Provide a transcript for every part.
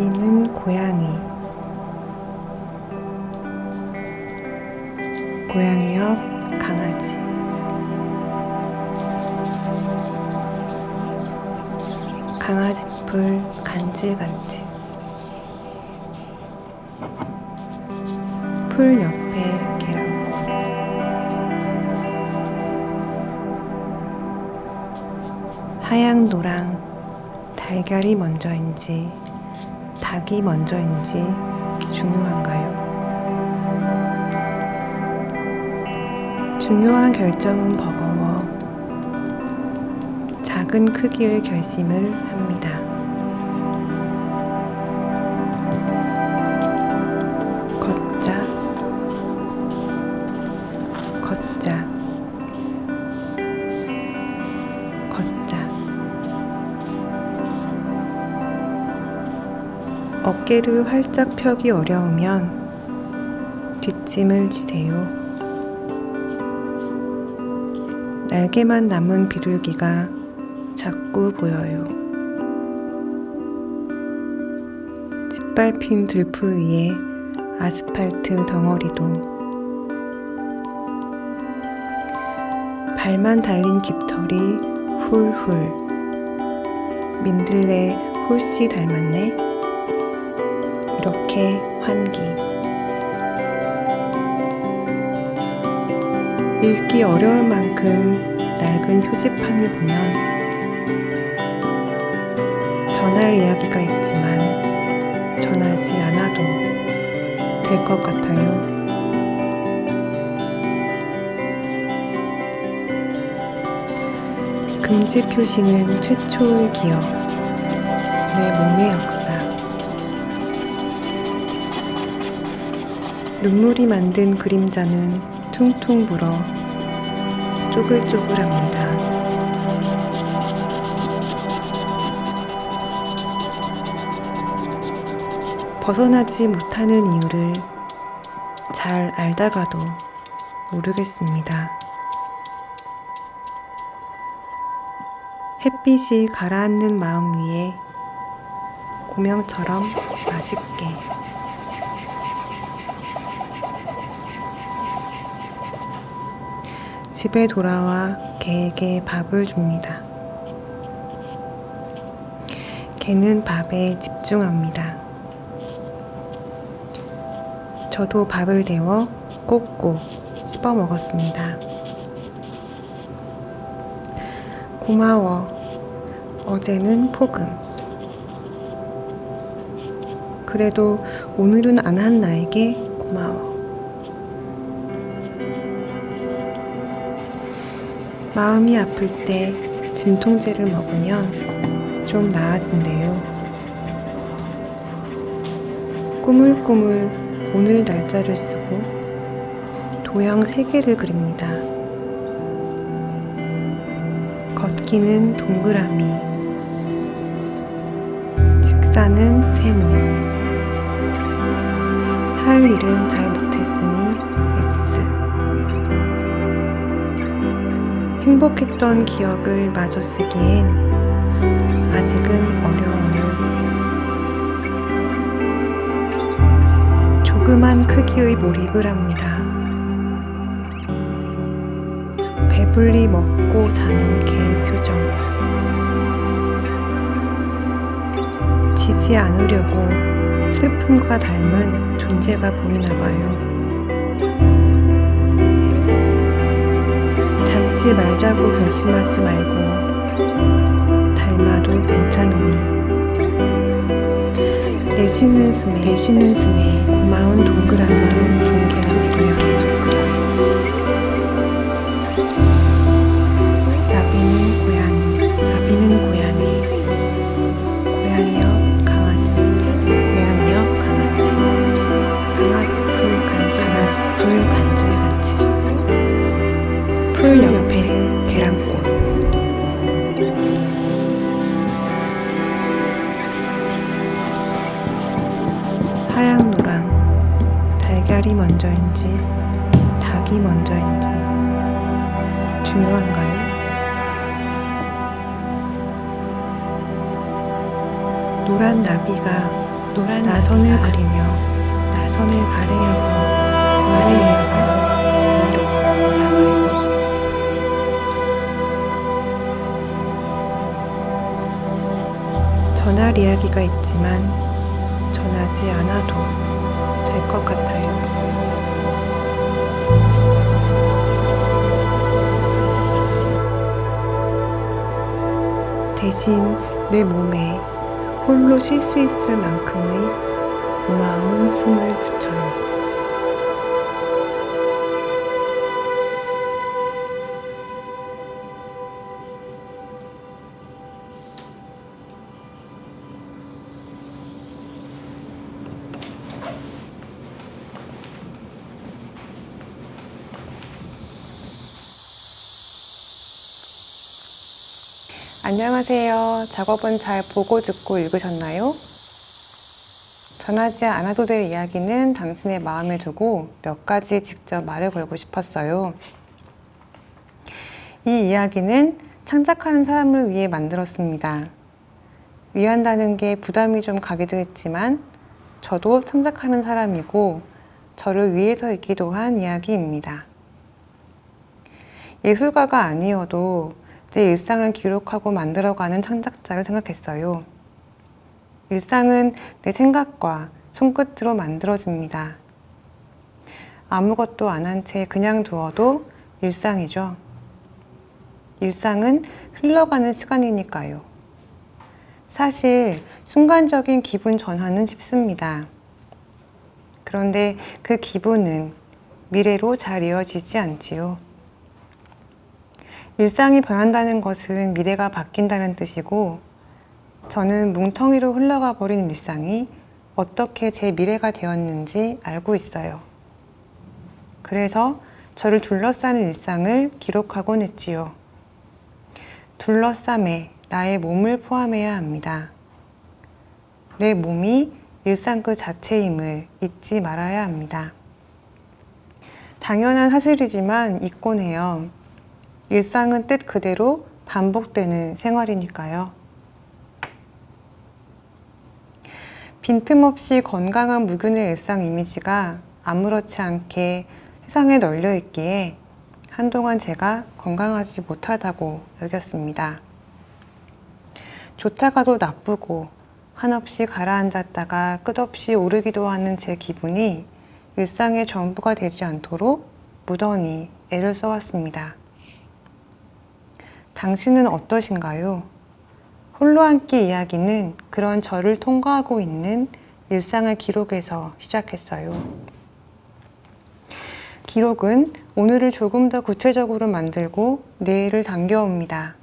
나비는 고양이. 고양이 옆 강아지. 강아지 풀 간질간질. 풀 옆에 계란꽃. 하양 노랑. 달걀이 먼저인지 닭이 먼저인지 중요한가요? 중요한 결정은 버거워 작은 크기의 결심을 합니다. 걷자, 걷자, 걷자. 어깨를 활짝 펴기 어려우면 뒷짐을 지세요. 날개만 남은 비둘기가 자꾸 보여요. 짓밟힌 들풀 위에 아스팔트 덩어리도 발만 달린 깃털이 훌훌. 민들레 홀씨 닮았네. 이렇게 환기. 읽기 어려울 만큼 낡은 표지판을 보면 전할 이야기가 있지만 전하지 않아도 될 것 같아요. 금지 표시는 최초의 기억, 내 몸의 역사. 눈물이 만든 그림자는 퉁퉁 불어 쪼글쪼글합니다. 벗어나지 못하는 이유를 잘 알다가도 모르겠습니다. 햇빛이 가라앉는 마음 위에 고명처럼 맛있게. 집에 돌아와 개에게 밥을 줍니다. 개는 밥에 집중합니다. 저도 밥을 데워 꼭꼭 씹어 먹었습니다. 고마워. 어제는 폭음. 그래도 오늘은 안 한 나에게 고마워. 마음이 아플 때 진통제를 먹으면 좀 나아진대요. 꾸물꾸물 오늘 날짜를 쓰고 도형 3개를 그립니다. 걷기는 동그라미, 식사는 세모. 할 일은 잘 못했으니 X. 행복했던 기억을 마저 쓰기엔 아직은 어려워요. 조그만 크기의 몰입을 합니다. 배불리 먹고 자는 개의 표정. 지지 않으려고 슬픔과 닮은 존재가 보이나 봐요. 닮지 말자고 결심하지 말고 닮아도 괜찮으니. 내쉬는 숨에 고마운 동그라미를 계속 그려. 나비는 고양이. 고양이 옆 강아지. 강아지 풀 간질간질. 풀 옆에 계란꽃. 하양 노랑. 달걀이 먼저인지 닭이 먼저인지 중요한가요? 노란 나비가 노란 나선을 그리며 나선을 아래에서 위로 올라가요. 전할 이야기가 있지만 전하지 않아도 될 것 같아요. 대신 내 몸에 홀로 쉴 수 있을 만큼의 고마운 숨을 붙여요. 안녕하세요. 작업은 잘 보고 듣고 읽으셨나요? 전하지 않아도 될 이야기는 당신의 마음에 두고 몇 가지 직접 말을 걸고 싶었어요. 이 이야기는 창작하는 사람을 위해 만들었습니다. 위한다는 게 부담이 좀 가기도 했지만 저도 창작하는 사람이고 저를 위해서 있기도 한 이야기입니다. 예술가가 아니어도 내 일상을 기록하고 만들어가는 창작자를 생각했어요. 일상은 내 생각과 손끝으로 만들어집니다. 아무것도 안 한 채 그냥 두어도 일상이죠. 일상은 흘러가는 시간이니까요. 사실 순간적인 기분 전환은 쉽습니다. 그런데 그 기분은 미래로 잘 이어지지 않지요. 일상이 변한다는 것은 미래가 바뀐다는 뜻이고 저는 뭉텅이로 흘러가 버린 일상이 어떻게 제 미래가 되었는지 알고 있어요. 그래서 저를 둘러싸는 일상을 기록하곤 했지요. 둘러쌈에 나의 몸을 포함해야 합니다. 내 몸이 일상 그 자체임을 잊지 말아야 합니다. 당연한 사실이지만 잊곤 해요. 일상은 뜻 그대로 반복되는 생활이니까요. 빈틈없이 건강한 무균의 일상 이미지가 아무렇지 않게 세상에 널려 있기에 한동안 제가 건강하지 못하다고 여겼습니다. 좋다가도 나쁘고 한없이 가라앉았다가 끝없이 오르기도 하는 제 기분이 일상의 전부가 되지 않도록 무던히 애를 써왔습니다. 당신은 어떠신가요? 홀로 앉기 이야기는 그런 저를 통과하고 있는 일상을 기록해서 시작했어요. 기록은 오늘을 조금 더 구체적으로 만들고 내일을 당겨옵니다.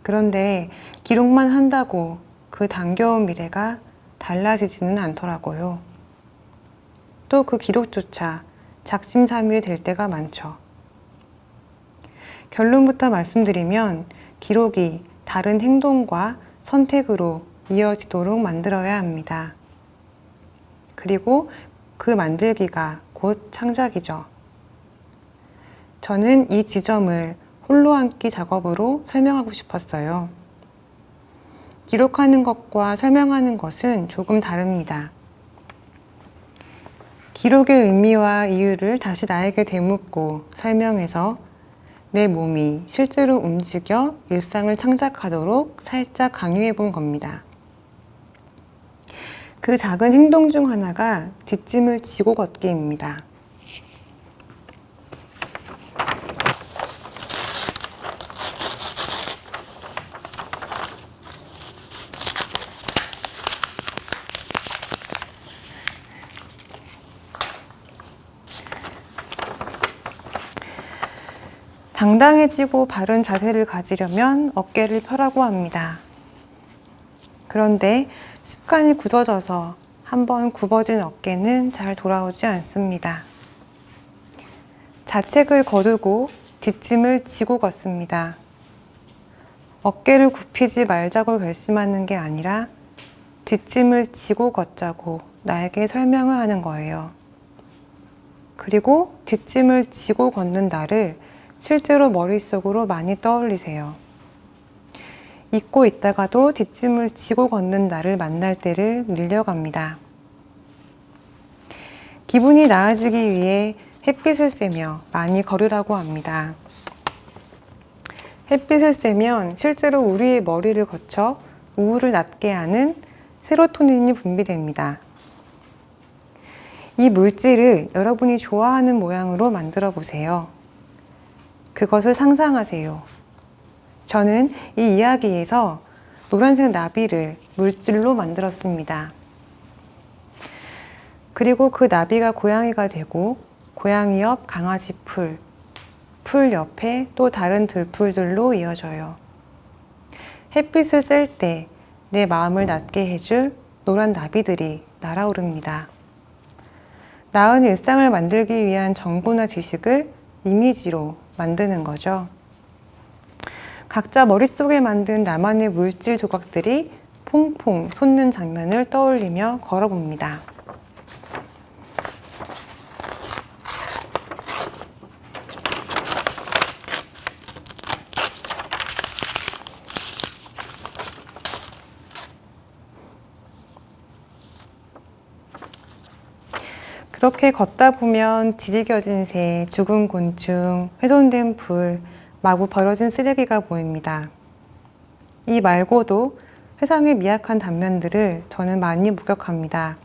그런데 기록만 한다고 그 당겨온 미래가 달라지지는 않더라고요. 또 그 기록조차 작심삼일이 될 때가 많죠. 결론부터 말씀드리면 기록이 다른 행동과 선택으로 이어지도록 만들어야 합니다. 그리고 그 만들기가 곧 창작이죠. 저는 이 지점을 홀로 앉기 작업으로 설명하고 싶었어요. 기록하는 것과 설명하는 것은 조금 다릅니다. 기록의 의미와 이유를 다시 나에게 되묻고 설명해서 내 몸이 실제로 움직여 일상을 창작하도록 살짝 강요해 본 겁니다. 그 작은 행동 중 하나가 뒷짐을 지고 걷기입니다. 당당해지고 바른 자세를 가지려면 어깨를 펴라고 합니다. 그런데 습관이 굳어져서 한번 굽어진 어깨는 잘 돌아오지 않습니다. 자책을 거두고 뒷짐을 지고 걷습니다. 어깨를 굽히지 말자고 결심하는 게 아니라 뒷짐을 지고 걷자고 나에게 설명을 하는 거예요. 그리고 뒷짐을 지고 걷는 날을 실제로 머릿속으로 많이 떠올리세요. 잊고 있다가도 뒷짐을 지고 걷는 나를 만날 때를 늘려갑니다. 기분이 나아지기 위해 햇빛을 쐬며 많이 걸으라고 합니다. 햇빛을 쐬면 실제로 우리의 머리를 거쳐 우울을 낫게 하는 세로토닌이 분비됩니다. 이 물질을 여러분이 좋아하는 모양으로 만들어 보세요. 그것을 상상하세요. 저는 이 이야기에서 노란색 나비를 물질로 만들었습니다. 그리고 그 나비가 고양이가 되고 고양이 옆 강아지 풀, 풀 옆에 또 다른 들풀들로 이어져요. 햇빛을 쐴 때 내 마음을 낫게 해줄 노란 나비들이 날아오릅니다. 나은 일상을 만들기 위한 정보나 지식을 이미지로 만드는 거죠. 각자 머릿속에 만든 나만의 물질 조각들이 퐁퐁 솟는 장면을 떠올리며 걸어봅니다. 그렇게 걷다 보면 지지겨진 새, 죽은 곤충, 훼손된 불, 마구 버려진 쓰레기가 보입니다. 이 말고도 세상의 미약한 단면들을 저는 많이 목격합니다.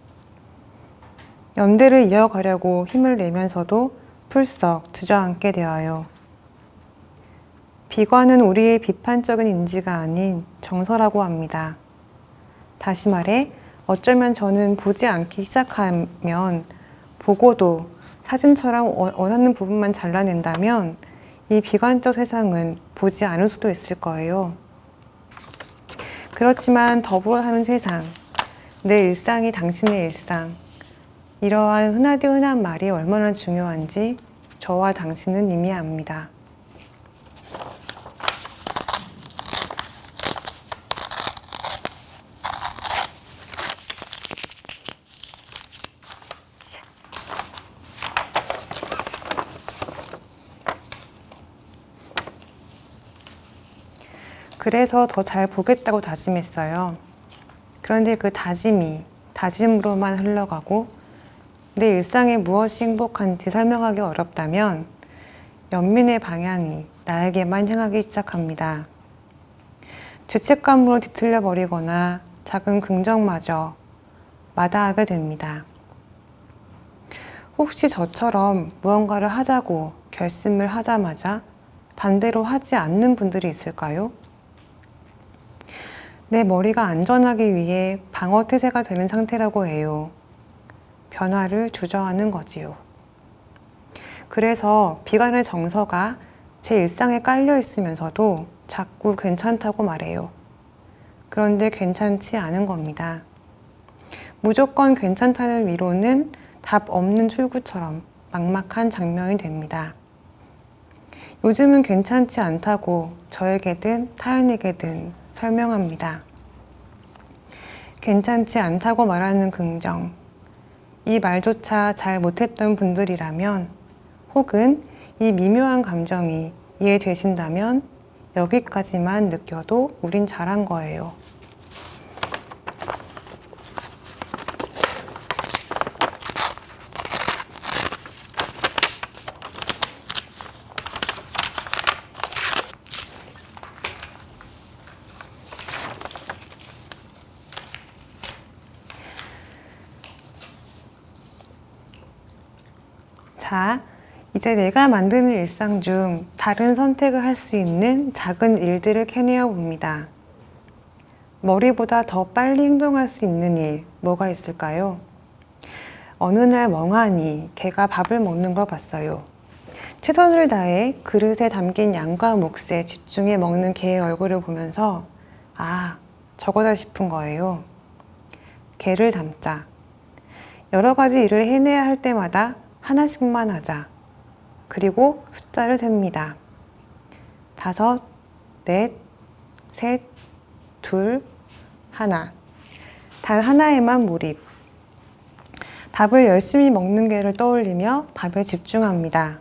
연대를 이어가려고 힘을 내면서도 풀썩 주저앉게 되어요. 비관은 우리의 비판적인 인지가 아닌 정서라고 합니다. 다시 말해, 어쩌면 저는 보지 않기 시작하면 보고도 사진처럼 원하는 부분만 잘라낸다면 이 비관적 세상은 보지 않을 수도 있을 거예요. 그렇지만 더불어 사는 세상, 내 일상이 당신의 일상, 이러한 흔하디 흔한 말이 얼마나 중요한지 저와 당신은 이미 압니다. 그래서 더 잘 보겠다고 다짐했어요. 그런데 그 다짐이 다짐으로만 흘러가고 내 일상에 무엇이 행복한지 설명하기 어렵다면 연민의 방향이 나에게만 향하기 시작합니다. 죄책감으로 뒤틀려 버리거나 작은 긍정마저 마다하게 됩니다. 혹시 저처럼 무언가를 하자고 결심을 하자마자 반대로 하지 않는 분들이 있을까요? 내 머리가 안전하기 위해 방어태세가 되는 상태라고 해요. 변화를 주저하는 거지요. 그래서 비관의 정서가 제 일상에 깔려 있으면서도 자꾸 괜찮다고 말해요. 그런데 괜찮지 않은 겁니다. 무조건 괜찮다는 위로는 답 없는 출구처럼 막막한 장면이 됩니다. 요즘은 괜찮지 않다고 저에게든 타인에게든 설명합니다. 괜찮지 않다고 말하는 긍정. 이 말조차 잘 못했던 분들이라면 혹은 이 미묘한 감정이 이해되신다면 여기까지만 느껴도 우린 잘한 거예요. 자, 이제 내가 만드는 일상 중 다른 선택을 할 수 있는 작은 일들을 캐내어 봅니다. 머리보다 더 빨리 행동할 수 있는 일, 뭐가 있을까요? 어느 날 멍하니 개가 밥을 먹는 걸 봤어요. 최선을 다해 그릇에 담긴 양과 몫에 집중해 먹는 개의 얼굴을 보면서 아, 저거다 싶은 거예요. 개를 담자. 여러 가지 일을 해내야 할 때마다 하나씩만 하자. 그리고 숫자를 셉니다. 5, 4, 셋, 둘, 하나. 단 하나에만 몰입. 밥을 열심히 먹는 개를 떠올리며 밥에 집중합니다.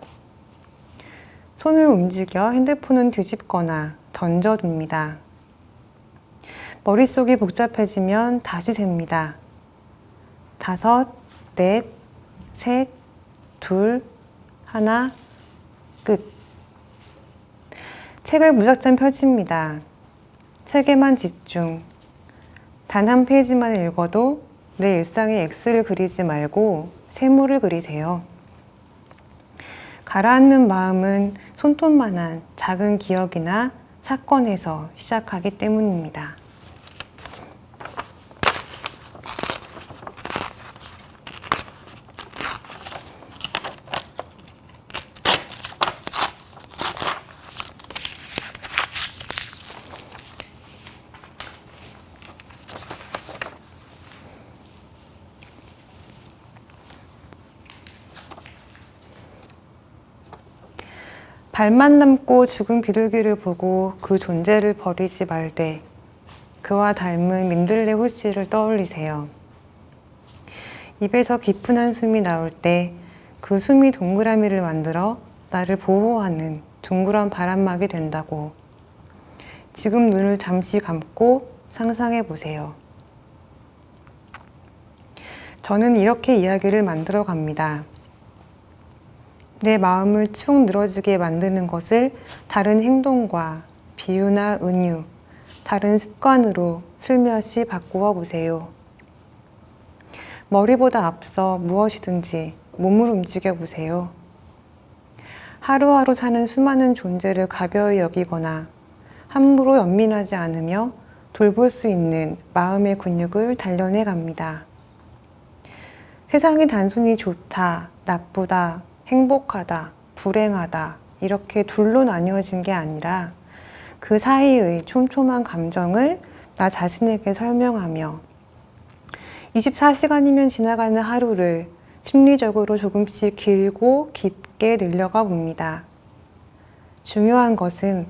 손을 움직여 핸드폰은 뒤집거나 던져둡니다. 머릿속이 복잡해지면 다시 셉니다. 5, 넷, 셋, 둘, 하나, 끝. 책을 무작정 펼칩니다. 책에만 집중. 단 한 페이지만 읽어도 내 일상의 X를 그리지 말고 세모를 그리세요. 가라앉는 마음은 손톱만한 작은 기억이나 사건에서 시작하기 때문입니다. 발만 남고 죽은 비둘기를 보고 그 존재를 버리지 말되 그와 닮은 민들레 홀씨를 떠올리세요. 입에서 깊은 한숨이 나올 때 그 숨이 동그라미를 만들어 나를 보호하는 둥그런 바람막이 된다고. 지금 눈을 잠시 감고 상상해 보세요. 저는 이렇게 이야기를 만들어 갑니다. 내 마음을 축 늘어지게 만드는 것을 다른 행동과 비유나 은유, 다른 습관으로 슬며시 바꾸어 보세요. 머리보다 앞서 무엇이든지 몸을 움직여 보세요. 하루하루 사는 수많은 존재를 가벼이 여기거나 함부로 연민하지 않으며 돌볼 수 있는 마음의 근육을 단련해 갑니다. 세상이 단순히 좋다, 나쁘다, 행복하다, 불행하다 이렇게 둘로 나뉘어진 게 아니라 그 사이의 촘촘한 감정을 나 자신에게 설명하며 24시간이면 지나가는 하루를 심리적으로 조금씩 길고 깊게 늘려가 봅니다. 중요한 것은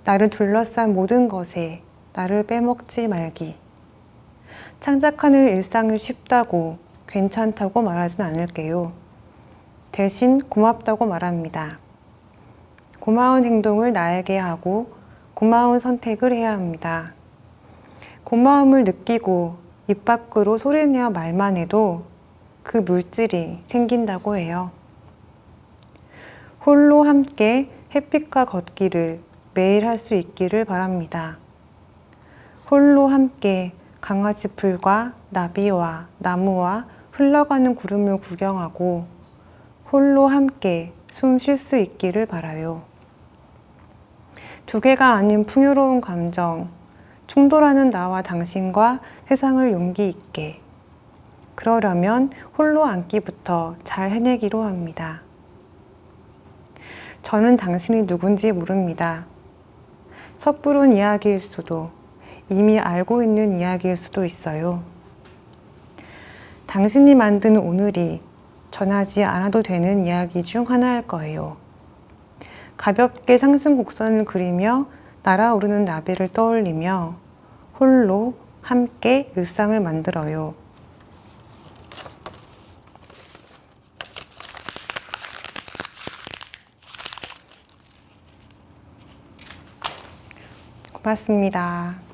나를 둘러싼 모든 것에 나를 빼먹지 말기. 창작하는 일상을 쉽다고 괜찮다고 말하진 않을게요. 대신 고맙다고 말합니다. 고마운 행동을 나에게 하고 고마운 선택을 해야 합니다. 고마움을 느끼고 입 밖으로 소리내어 말만 해도 그 물질이 생긴다고 해요. 홀로 함께 햇빛과 걷기를 매일 할 수 있기를 바랍니다. 홀로 함께 강아지 풀과 나비와 나무와 흘러가는 구름을 구경하고 홀로 함께 숨 쉴 수 있기를 바라요. 두 개가 아닌 풍요로운 감정, 충돌하는 나와 당신과 세상을 용기 있게. 그러려면 홀로 앉기부터 잘 해내기로 합니다. 저는 당신이 누군지 모릅니다. 섣부른 이야기일 수도, 이미 알고 있는 이야기일 수도 있어요. 당신이 만든 오늘이 전하지 않아도 되는 이야기 중 하나일 거예요. 가볍게 상승 곡선을 그리며 날아오르는 나비를 떠올리며 홀로 함께 일상을 만들어요. 고맙습니다.